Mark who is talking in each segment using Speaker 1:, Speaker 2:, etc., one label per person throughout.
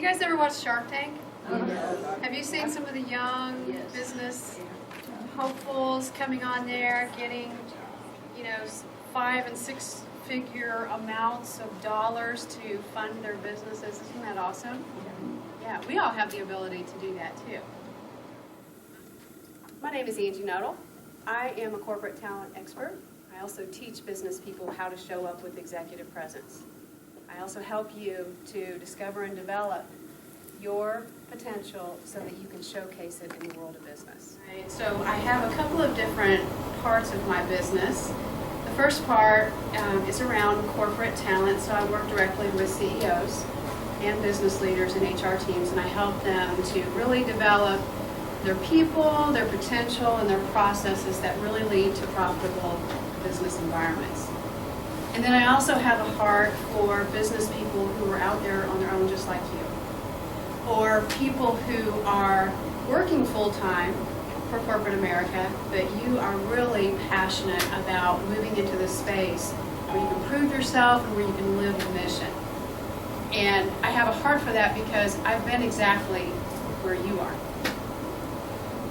Speaker 1: you guys ever watch Shark Tank? Have you seen some of the young business hopefuls coming on there, getting, 5 and 6 figure amounts of dollars to fund their businesses? Isn't that awesome? Yeah, we all have the ability to do that too. My name is Angela Nuttle. I am a corporate talent expert. I also teach business people how to show up with executive presence. I also help you to discover and develop your potential so that you can showcase it in the world of business. Right, so I have a couple of different parts of my business. The first part is around corporate talent, so I work directly with CEOs and business leaders and HR teams, and I help them to really develop their people, their potential, and their processes that really lead to profitable business environments. And then I also have a heart for business people who are out there on their own just like you, or people who are working full-time for corporate America, but you are really passionate about moving into this space where you can prove yourself and where you can live your mission. And I have a heart for that because I've been exactly where you are.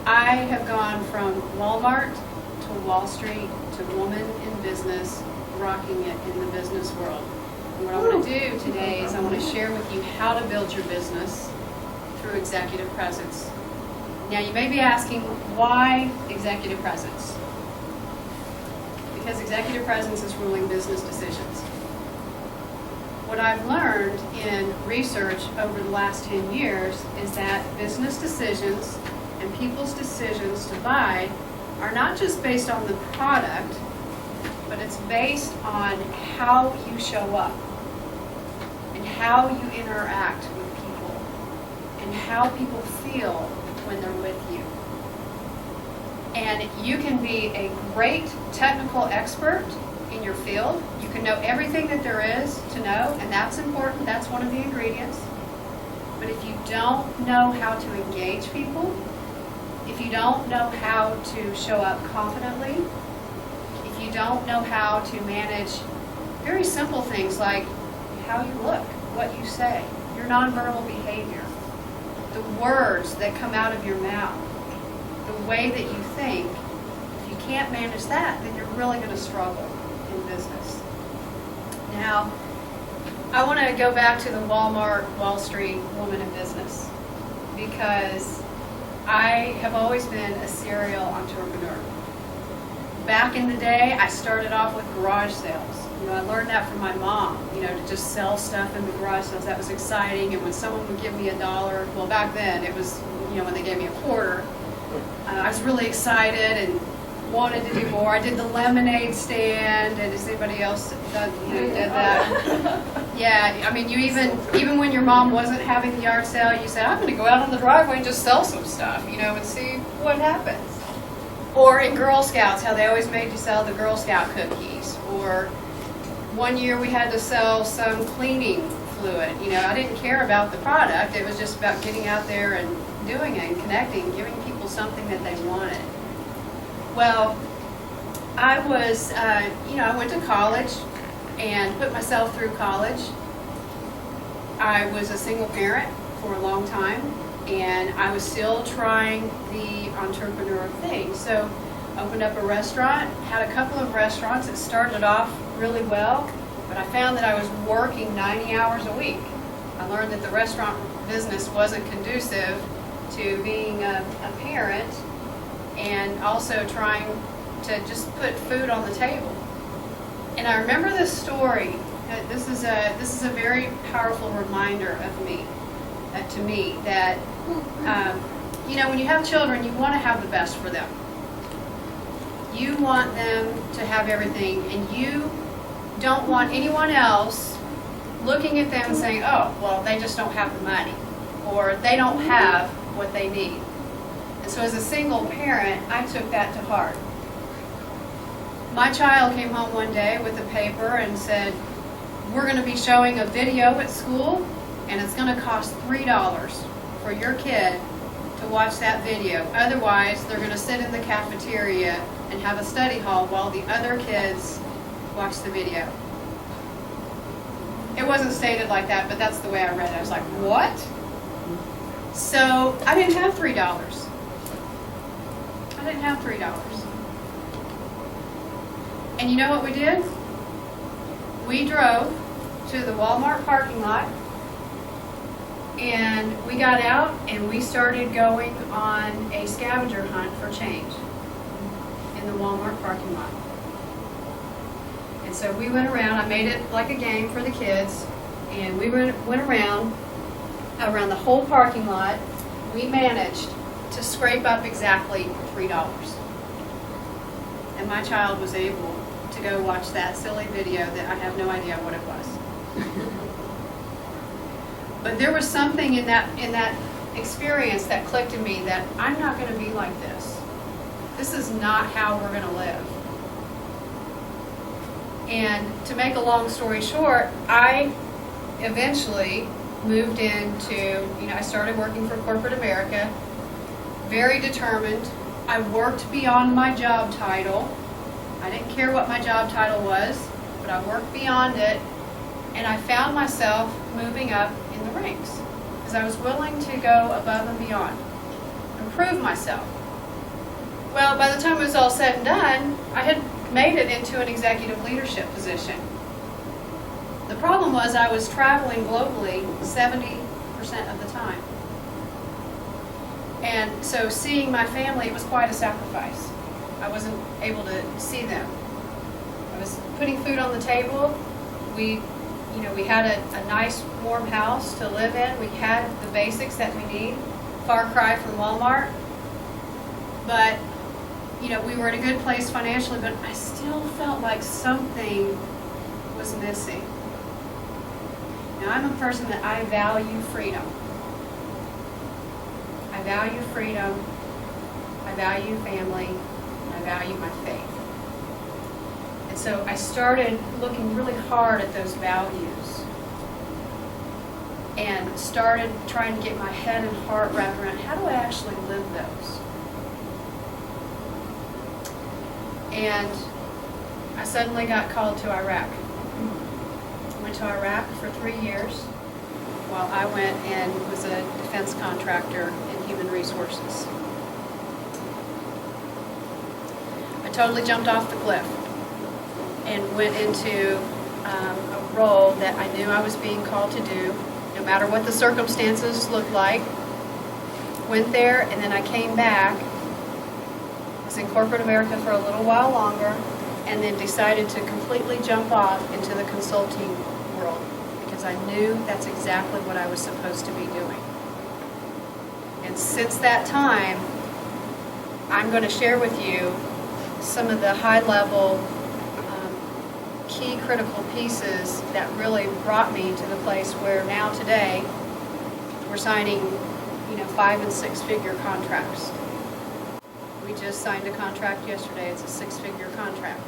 Speaker 1: I have gone from Walmart to Wall Street to woman in business, rocking it in the business world. And what I want to do today is I want to share with you how to build your business through executive presence. Now you may be asking, why executive presence? Because executive presence is ruling business decisions. What I've learned in research over the last 10 years is that business decisions and people's decisions to buy are not just based on the product, but it's based on how you show up and how you interact with people and how people feel when they're with you. And you can be a great technical expert in your field. You can know everything that there is to know, and that's important. That's one of the ingredients. But if you don't know how to engage people, if you don't know how to show up confidently, if you don't know how to manage very simple things like how you look, what you say, your nonverbal behavior, the words that come out of your mouth, the way that you think, if you can't manage that, then you're really going to struggle in business. Now, I want to go back to the Walmart, Wall Street woman in business because I have always been a serial entrepreneur. Back in the day, I started off with garage sales. I learned that from my mom, to just sell stuff in the garage sales. That was exciting. And when someone would give me $1, well, back then it was, when they gave me $0.25, I was really excited and wanted to do more. I did the lemonade stand, and has anybody else did that? Yeah, I mean, you even when your mom wasn't having the yard sale, you said, I'm going to go out on the driveway and just sell some stuff, and see what happens. Or in Girl Scouts, how they always made you sell the Girl Scout cookies. Or one year we had to sell some cleaning fluid. I didn't care about the product. It was just about getting out there and doing it and connecting, giving people something that they wanted. Well, I was, I went to college and put myself through college. I was a single parent for a long time, and I was still trying the entrepreneur thing. So opened up a restaurant, had a couple of restaurants. It started off really well, but I found that I was working 90 hours a week. I learned that the restaurant business wasn't conducive to being a parent and also trying to just put food on the table. And I remember this story. This is a very powerful reminder of me, to me, that when you have children, you want to have the best for them. You want them to have everything, and you don't want anyone else looking at them and saying, oh, well, they just don't have the money, or they don't have what they need. And so as a single parent, I took that to heart. My child came home one day with a paper and said, we're going to be showing a video at school, and it's going to cost $3 for your kid to watch that video. Otherwise, they're going to sit in the cafeteria and have a study hall while the other kids watch the video. It wasn't stated like that, but that's the way I read it. I was like, what? So I didn't have $3. I didn't have $3. And you know what we did? We drove to the Walmart parking lot, and we got out and we started going on a scavenger hunt for change in the Walmart parking lot. And so we went around, I made it like a game for the kids, and we went around the whole parking lot. We managed to scrape up exactly $3. And my child was able to go watch that silly video that I have no idea what it was. But there was something in that experience that clicked in me that I'm not going to be like this. This is not how we're going to live. And to make a long story short, I eventually moved into, I started working for corporate America, very determined. I worked beyond my job title. I didn't care what my job title was, but I worked beyond it, and I found myself moving up in the ranks because I was willing to go above and beyond, improve myself. Well, by the time it was all said and done, I had made it into an executive leadership position. The problem was I was traveling globally 70% of the time. And so seeing my family was quite a sacrifice. I wasn't able to see them. I was putting food on the table. We had a nice warm house to live in. We had the basics that we need. Far cry from Walmart. But we were in a good place financially, but I still felt like something was missing. Now, I'm a person that I value freedom. I value freedom. I value family. And I value my faith. And so I started looking really hard at those values and started trying to get my head and heart wrapped around how do I actually live those. And I suddenly got called to Iraq. I went to Iraq for 3 years while I went and was a defense contractor in human resources. I totally jumped off the cliff and went into a role that I knew I was being called to do, no matter what the circumstances looked like. Went there, and then I came back. Was in corporate America for a little while longer, and then decided to completely jump off into the consulting world because I knew that's exactly what I was supposed to be doing. And since that time, I'm going to share with you some of the high-level key critical pieces that really brought me to the place where now today we're signing 5- and 6-figure contracts. We just signed a contract yesterday. It's a 6-figure contract.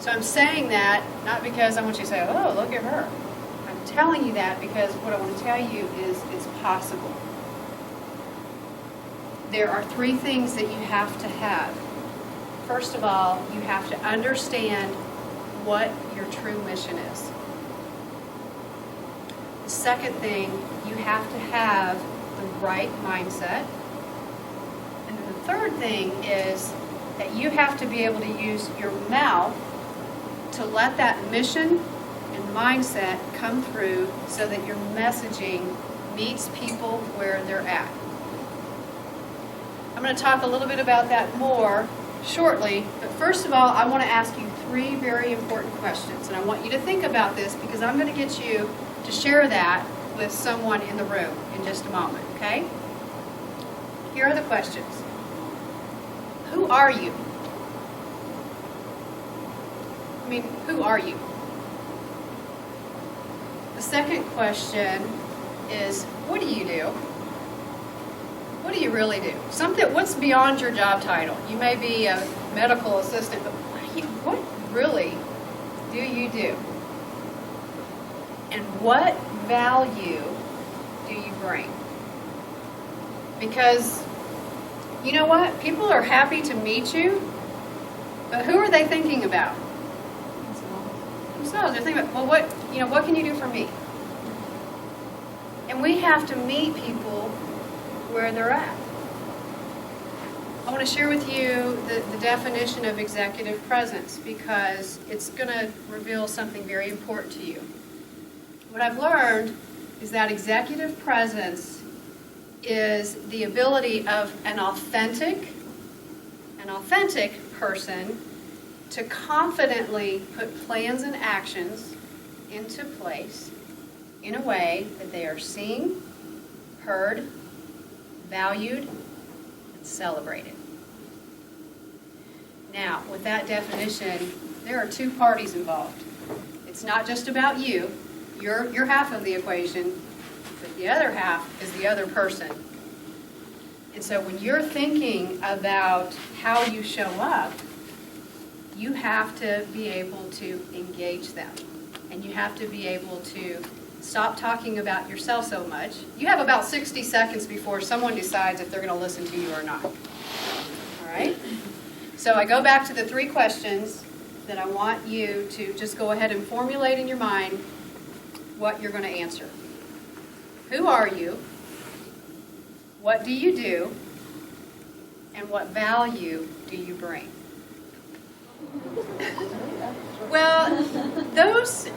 Speaker 1: So I'm saying that not because I want you to say, oh, look at her. I'm telling you that because what I want to tell you is it's possible. There are 3 things that you have to have. First of all, you have to understand what your true mission is. The second thing, you have to have the right mindset. And then the third thing is that you have to be able to use your mouth to let that mission and mindset come through so that your messaging meets people where they're at. I'm going to talk a little bit about that more shortly, but first of all, I want to ask you 3 very important questions, and I want you to think about this because I'm going to get you to share that with someone in the room in just a moment, okay? Here are the questions. Who are you? I mean, who are you? The second question is, what do you do? What do you really do? What's beyond your job title? You may be a medical assistant, but what really do you do? And what value do you bring? Because you know what? People are happy to meet you, but who are they thinking about? Themselves. They're thinking about, well, what can you do for me? And we have to meet people where they're at. I want to share with you the definition of executive presence because it's going to reveal something very important to you. What I've learned is that executive presence is the ability of an authentic person to confidently put plans and actions into place in a way that they are seen, heard, valued, and celebrated. Now, with that definition, there are two parties involved. It's not just about you. You're half of the equation, but the other half is the other person. And so when you're thinking about how you show up, you have to be able to engage them. And you have to be able to stop talking about yourself so much. You have about 60 seconds before someone decides if they're going to listen to you or not. All right? So I go back to the 3 questions that I want you to just go ahead and formulate in your mind what you're going to answer. Who are you? What do you do? And what value do you bring? Well, those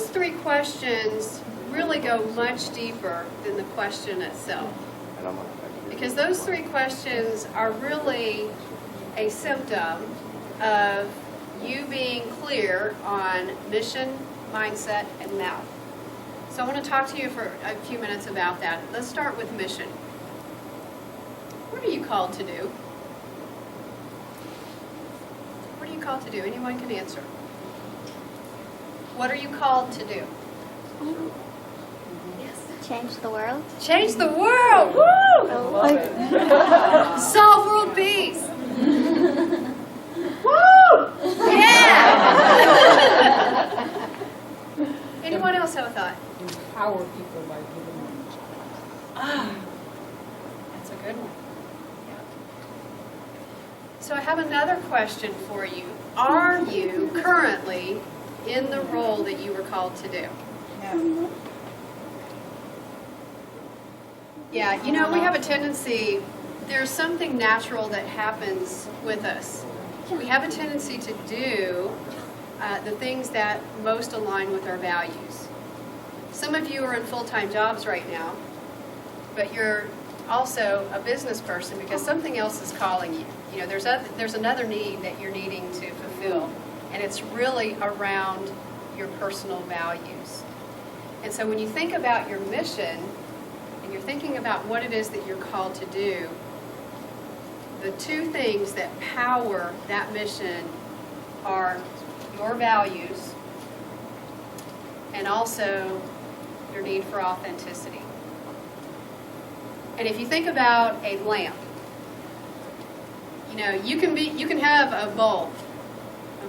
Speaker 1: 3 questions really go much deeper than the question itself. Because those 3 questions are really a symptom of you being clear on mission, mindset, and now. So I want to talk to you for a few minutes about that. Let's start with mission. What are you called to do? What are you called to do? Anyone can answer. What are you called to do?
Speaker 2: Change the world.
Speaker 1: Change the world! Woo! Solve world peace! Woo! Yeah! Anyone else have a thought?
Speaker 3: Empower people by giving them.
Speaker 1: That's a good one. Yeah. So I have another question for you. Are you currently in the role that you were called to do?
Speaker 3: No.
Speaker 1: Yeah, you know, we have a tendency, there's something natural that happens with us. We have a tendency to do the things that most align with our values. Some of you are in full-time jobs right now, but you're also a business person because something else is calling you. You know, there's another need that you're needing to fulfill, and it's really around your personal values. And so when you think about your mission, and you're thinking about what it is that you're called to do, the 2 things that power that mission are your values and also your need for authenticity. And if you think about a lamp, you know, you can have a bulb,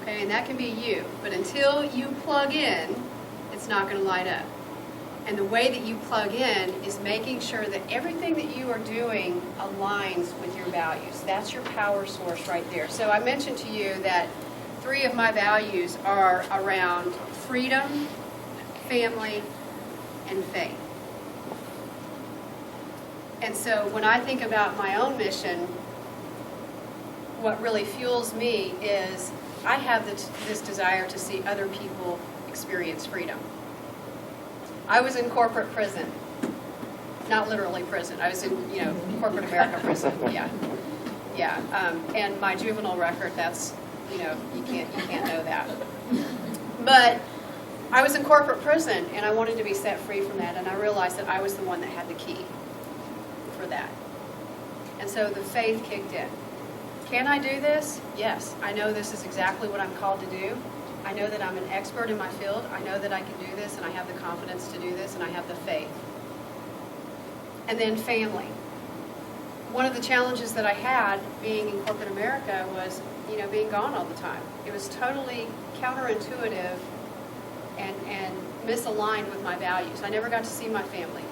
Speaker 1: okay, and that can be you, but until you plug in, it's not going to light up. And the way that you plug in is making sure that everything that you are doing aligns with your values. That's your power source right there. So I mentioned to you that 3 of my values are around freedom, family, and faith. And so when I think about my own mission, what really fuels me is I have this desire to see other people experience freedom. I was in corporate prison. Not literally prison. I was in, corporate America prison. Yeah. And my juvenile record, that's, you can't know that. But I was in corporate prison, and I wanted to be set free from that, and I realized that I was the one that had the key for that. And so the faith kicked in. Can I do this? Yes. I know this is exactly what I'm called to do. I know that I'm an expert in my field. I know that I can do this, and I have the confidence to do this, and I have the faith. And then family. One of the challenges that I had being in corporate America was, being gone all the time. It was totally counterintuitive and misaligned with my values. I never got to see my family.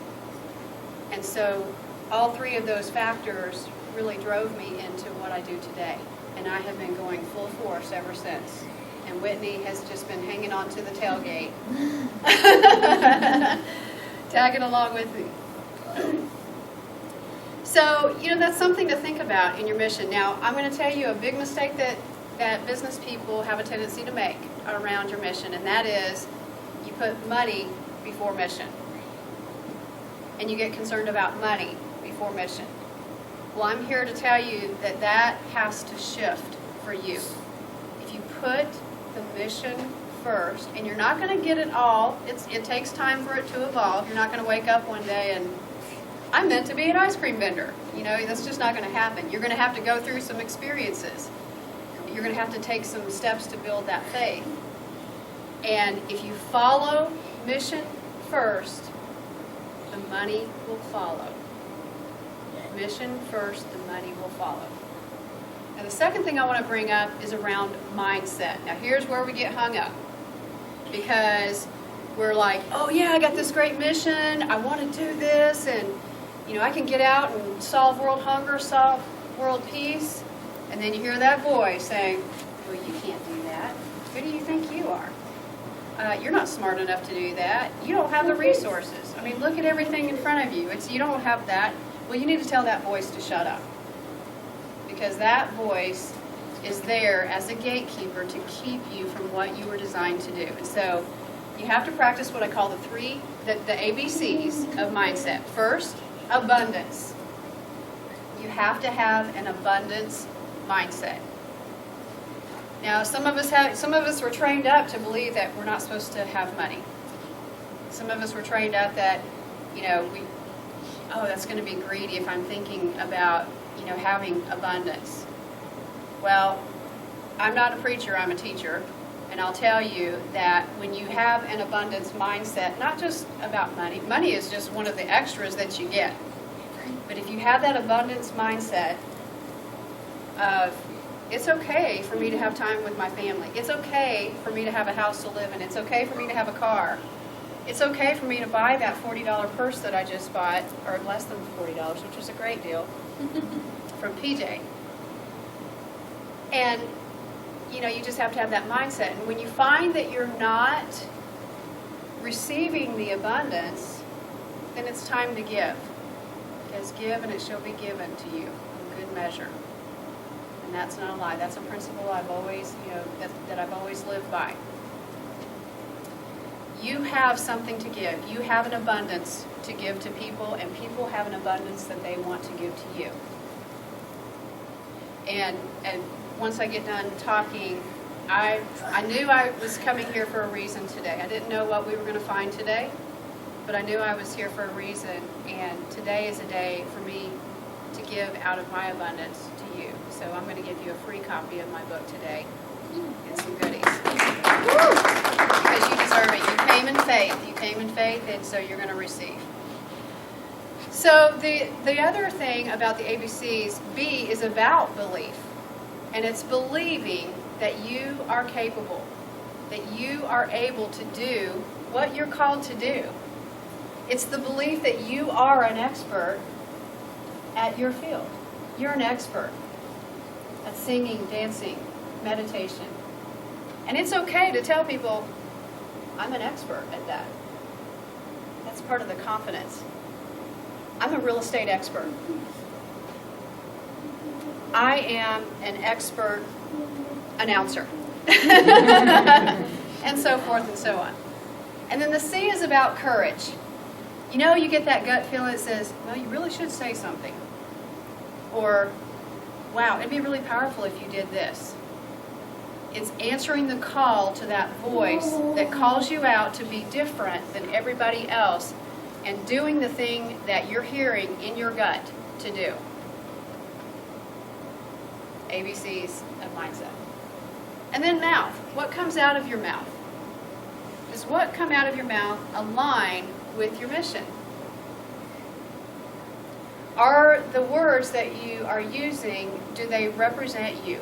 Speaker 1: And so all 3 of those factors really drove me into what I do today. And I have been going full force ever since. And Whitney has just been hanging on to the tailgate, tagging along with me. So, that's something to think about in your mission. Now, I'm going to tell you a big mistake that business people have a tendency to make around your mission, and that is you put money before mission. And you get concerned about money before mission. Well, I'm here to tell you that that has to shift for you. If you put the mission first, and you're not going to get it all, it takes time for it to evolve. You're not going to wake up one day and, I'm meant to be an ice cream vendor. That's just not going to happen. You're going to have to go through some experiences. You're going to have to take some steps to build that faith. And if you follow mission first, the money will follow. Mission first, the money will follow. And the second thing I want to bring up is around mindset. Now here's where we get hung up. Because we're like, oh yeah, I got this great mission, I want to do this, and I can get out and solve world hunger, solve world peace. And then you hear that voice saying, well, you can't do that. Who do you think you are? You're not smart enough to do that. You don't have the resources. I mean, look at everything in front of you. You don't have that. Well, you need to tell that voice to shut up. Because that voice is there as a gatekeeper to keep you from what you were designed to do. And so you have to practice what I call the ABCs of mindset. First, abundance. You have to have an abundance mindset. Now, some of us were trained up to believe that we're not supposed to have money. Some of us were trained up that, that's going to be greedy if I'm thinking about, having abundance. Well, I'm not a preacher, I'm a teacher, and I'll tell you that when you have an abundance mindset, not just about money is just one of the extras that you get. But if you have that abundance mindset of, it's okay for me to have time with my family. It's okay for me to have a house to live in. It's okay for me to have a car. It's okay for me to buy that $40 purse that I just bought, or less than $40, which was a great deal, from PJ. And, you just have to have that mindset. And when you find that you're not receiving the abundance, then it's time to give. Because give and it shall be given to you in good measure. And that's not a lie. That's a principle I've always, that I've always lived by. You have something to give. You have an abundance to give to people, and people have an abundance that they want to give to you. And once I get done talking, I knew I was coming here for a reason today. I didn't know what we were going to find today, but I knew I was here for a reason, and today is a day for me to give out of my abundance to you. So I'm going to give you a free copy of my book today and some goodies. Because you deserve it. You came in faith. You came in faith, and so you're going to receive. So the other thing about the ABCs, B, is about belief. And it's believing that you are capable, that you are able to do what you're called to do. It's the belief that you are an expert at your field. You're an expert at singing, dancing, meditation. And it's okay to tell people, I'm an expert at that. That's part of the confidence. I'm a real estate expert. I am an expert announcer. And so forth and so on. And then the C is about courage. You get that gut feeling that says, well, you really should say something. Or, wow, it'd be really powerful if you did this. It's answering the call to that voice that calls you out to be different than everybody else and doing the thing that you're hearing in your gut to do. ABCs of mindset. And then mouth. What comes out of your mouth? Does what come out of your mouth align with your mission? Are the words that you are using, do they represent you?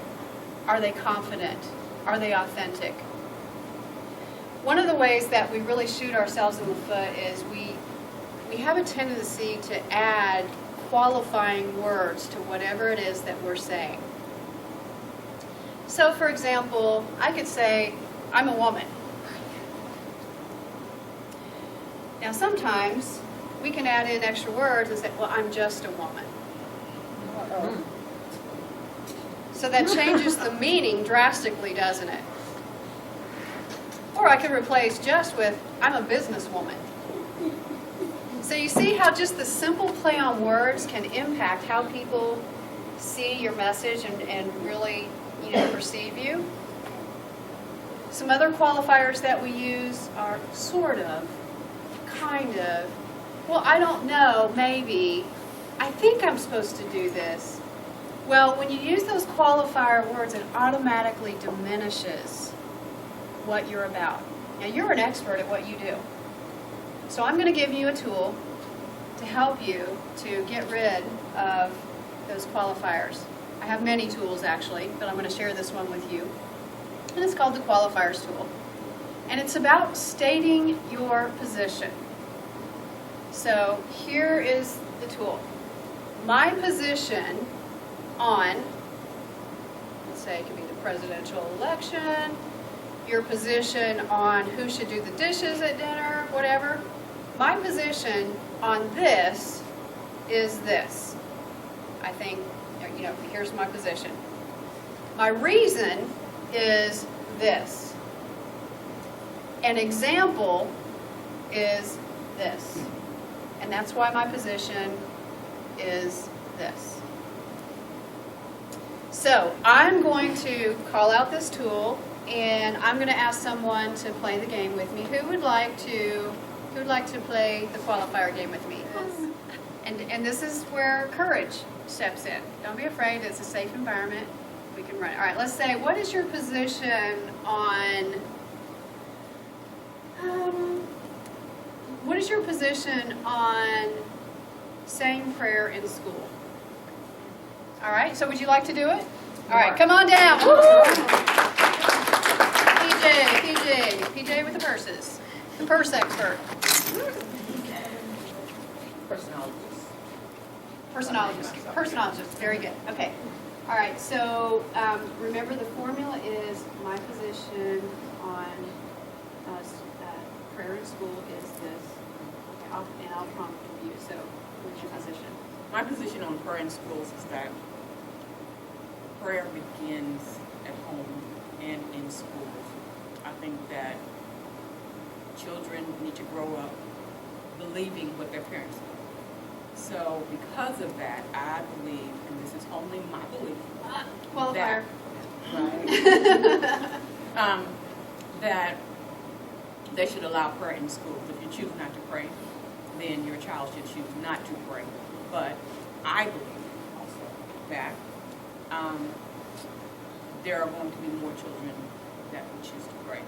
Speaker 1: Are they confident? Are they authentic? One of the ways that we really shoot ourselves in the foot is we have a tendency to add qualifying words to whatever it is that we're saying. So, for example, I could say, I'm a woman. Now, sometimes we can add in extra words and say, well, I'm just a woman.
Speaker 3: Uh-oh.
Speaker 1: So that changes the meaning drastically, doesn't it? Or I could replace just with, I'm a businesswoman. So you see how just the simple play on words can impact how people see your message and really, perceive you. Some other qualifiers that we use are sort of, kind of, well, I don't know, maybe, I think I'm supposed to do this. Well, when you use those qualifier words, it automatically diminishes what you're about. Now, you're an expert at what you do. So I'm going to give you a tool to help you to get rid of those qualifiers. I have many tools, actually, but I'm going to share this one with you. And it's called the qualifiers tool. And it's about stating your position. So here is the tool. My position on, let's say it could be the presidential election, your position on who should do the dishes at dinner, whatever. My position on this is this. I think, here's my position. My reason is this. An example is this. And that's why my position is this. So I'm going to call out this tool, and I'm going to ask someone to play the game with me. Who would like to play the qualifier game with me? And this is where courage steps in. Don't be afraid. It's a safe environment. We can run it. All right, let's say, what is your position on saying prayer in school? All right, so would you like to do it? All right, come on down. PJ with the purses. The purse expert. Personologist, very good. Okay. All right, so remember the formula is my position on prayer in school is this. Okay, I'll prompt you. So what's your position?
Speaker 2: My position on prayer in schools is that prayer begins at home and in schools. I think that children need to grow up believing what their parents do. So because of that, I believe, and this is only my belief,
Speaker 1: Qualifier.
Speaker 2: that they should allow prayer in schools. If you choose not to pray, then your child should choose not to pray. But I believe also that there are going to be more children that will choose to pray,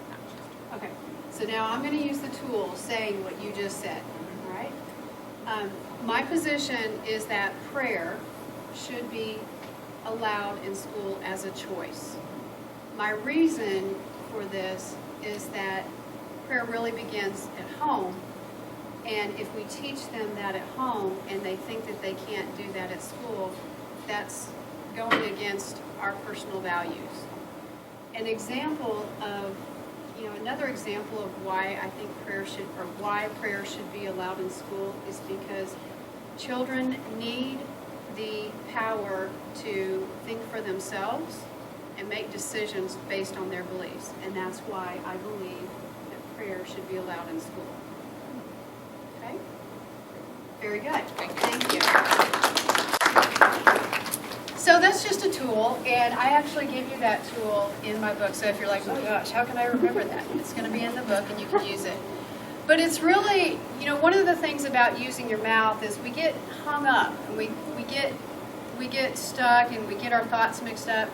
Speaker 2: not choose to pray.
Speaker 1: Okay, so now I'm going to use the tool saying what you just said, all right? My position is that prayer should be allowed in school as a choice. My reason for this is that prayer really begins at home, and if we teach them that at home and they think that they can't do that at school, that's going against our personal values. An example of, another example of why I think why prayer should be allowed in school is because children need the power to think for themselves and make decisions based on their beliefs. And that's why I believe that prayer should be allowed in school. Okay? Very good. Thank you. So that's just a tool, and I actually give you that tool in my book. So if you're like, oh gosh, how can I remember that? It's going to be in the book, and you can use it. But it's really, one of the things about using your mouth is we get hung up, and we get stuck, and we get our thoughts mixed up.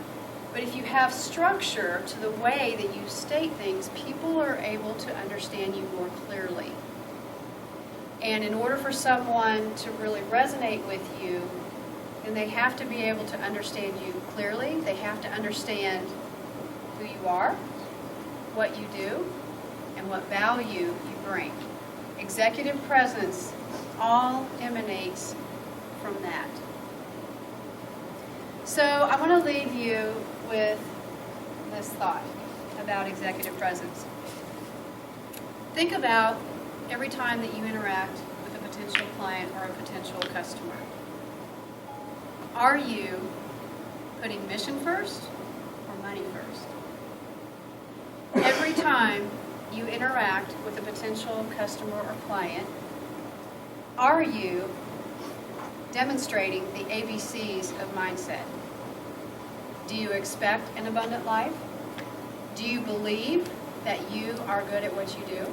Speaker 1: But if you have structure to the way that you state things, people are able to understand you more clearly. And in order for someone to really resonate with you, then they have to be able to understand you clearly. They have to understand who you are, what you do, and what value you bring. Executive presence all emanates from that. So I want to leave you with this thought about executive presence. Think about every time that you interact with a potential client or a potential customer? Are you putting mission first or money first? Every time you interact with a potential customer or client, are you demonstrating the ABCs of mindset? Do you expect an abundant life? Do you believe that you are good at what you do?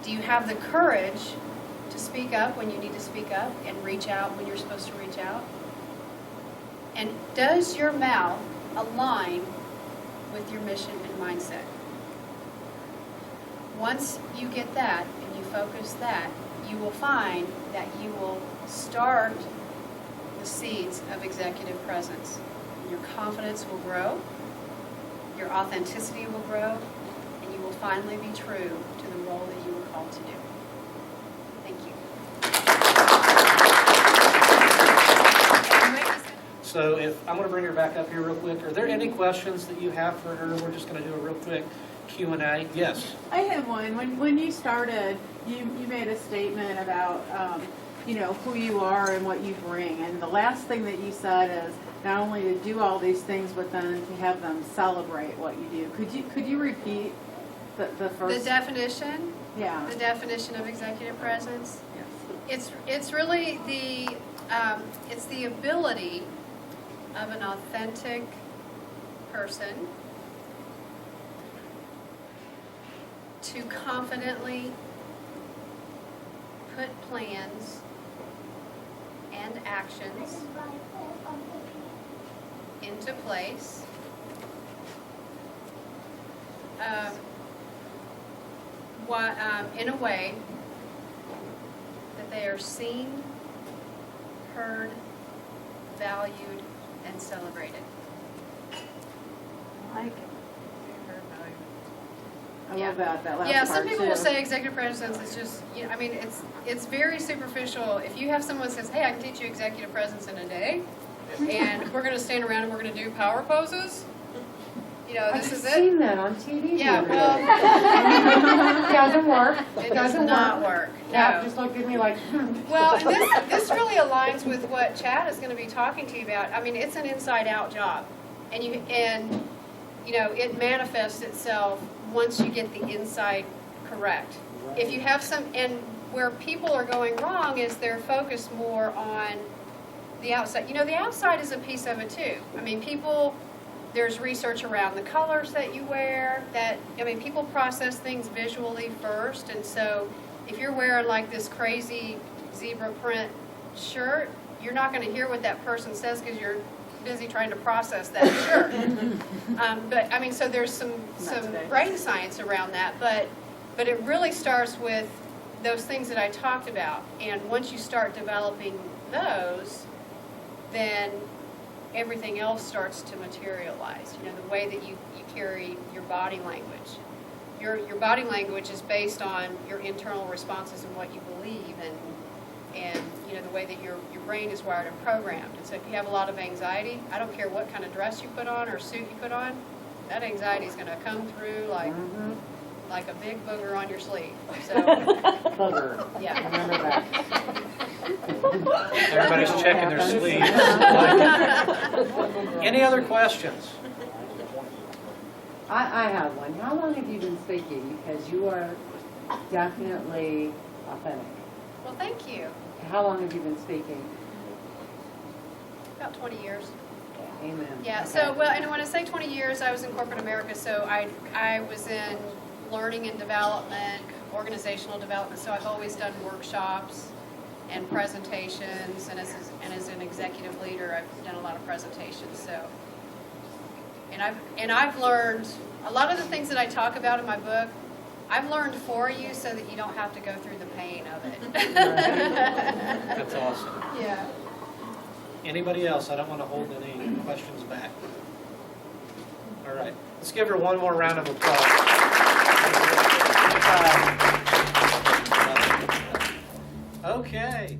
Speaker 1: Do you have the courage to speak up when you need to speak up and reach out when you're supposed to reach out? And does your mouth align with your mission and mindset? Once you get that and you focus that, you will find that you will start the seeds of executive presence. Your confidence will grow, your authenticity will grow, and you will finally be true to the role that you were called to do. Thank you.
Speaker 4: So I'm going to bring her back up here real quick. Are there any questions that you have for her? We're just going to do a real quick Q&A. Yes.
Speaker 3: I have one. When you started, you made a statement about who you are and what you bring. And the last thing that you said is not only to do all these things, but then to have them celebrate what you do. Could you repeat the first?
Speaker 1: The definition?
Speaker 3: Yeah.
Speaker 1: The definition of executive presence?
Speaker 3: Yes.
Speaker 1: It's really the ability of an authentic person to confidently put plans and actions into place in a way that they are seen, heard, valued, and celebrated.
Speaker 3: I like it. I
Speaker 1: Yeah.
Speaker 3: love that last
Speaker 1: Yeah,
Speaker 3: part
Speaker 1: some people will
Speaker 3: too.
Speaker 1: say executive presence is just, I mean, it's very superficial. If you have someone that says, hey, I can teach you executive presence in a day, and we're going to stand around and we're going to do power poses, this is
Speaker 5: I've
Speaker 1: it.
Speaker 5: seen that on TV.
Speaker 1: Yeah,
Speaker 5: the other
Speaker 1: well,
Speaker 5: day. It doesn't work.
Speaker 1: it does not work.
Speaker 5: Cap
Speaker 1: No.
Speaker 5: just looked at me like,
Speaker 1: Well, and this really aligns with what Chad is going to be talking to you about. I mean, it's an inside-out job, and it manifests itself once you get the inside correct. If you have and where people are going wrong is they're focused more on the outside. The outside is a piece of it too. I mean, there's research around the colors that you wear, people process things visually first, and so if you're wearing like this crazy zebra print shirt, you're not going to hear what that person says because you're busy trying to process that shirt. So there's some brain science around that, but it really starts with those things that I talked about, and once you start developing those, then everything else starts to materialize. The way that you carry your body language. Your body language is based on your internal responses and what you believe, and the way that your brain is wired and programmed. And so if you have a lot of anxiety, I don't care what kind of dress you put on or suit you put on, that anxiety is going to come through like a big booger on your sleeve. So,
Speaker 5: bugger.
Speaker 1: yeah.
Speaker 5: Remember that.
Speaker 4: Everybody's checking their sleeves. Any other questions?
Speaker 5: I have one. How long have you been speaking? Because you are definitely authentic.
Speaker 1: Well, thank you.
Speaker 5: How long have you been speaking?
Speaker 1: About 20 years.
Speaker 5: Amen.
Speaker 1: Yeah,
Speaker 5: Okay.
Speaker 1: so, and when I say 20 years, I was in corporate America, so I was in learning and development, organizational development, so I've always done workshops and presentations, and as an executive leader, I've done a lot of presentations, so. And I've learned, a lot of the things that I talk about in my book, I've learned for you so that you don't have to go through the pain of it.
Speaker 4: That's awesome.
Speaker 1: Yeah.
Speaker 4: Anybody else? I don't want to hold any questions back. All right. Let's give her one more round of applause. Okay.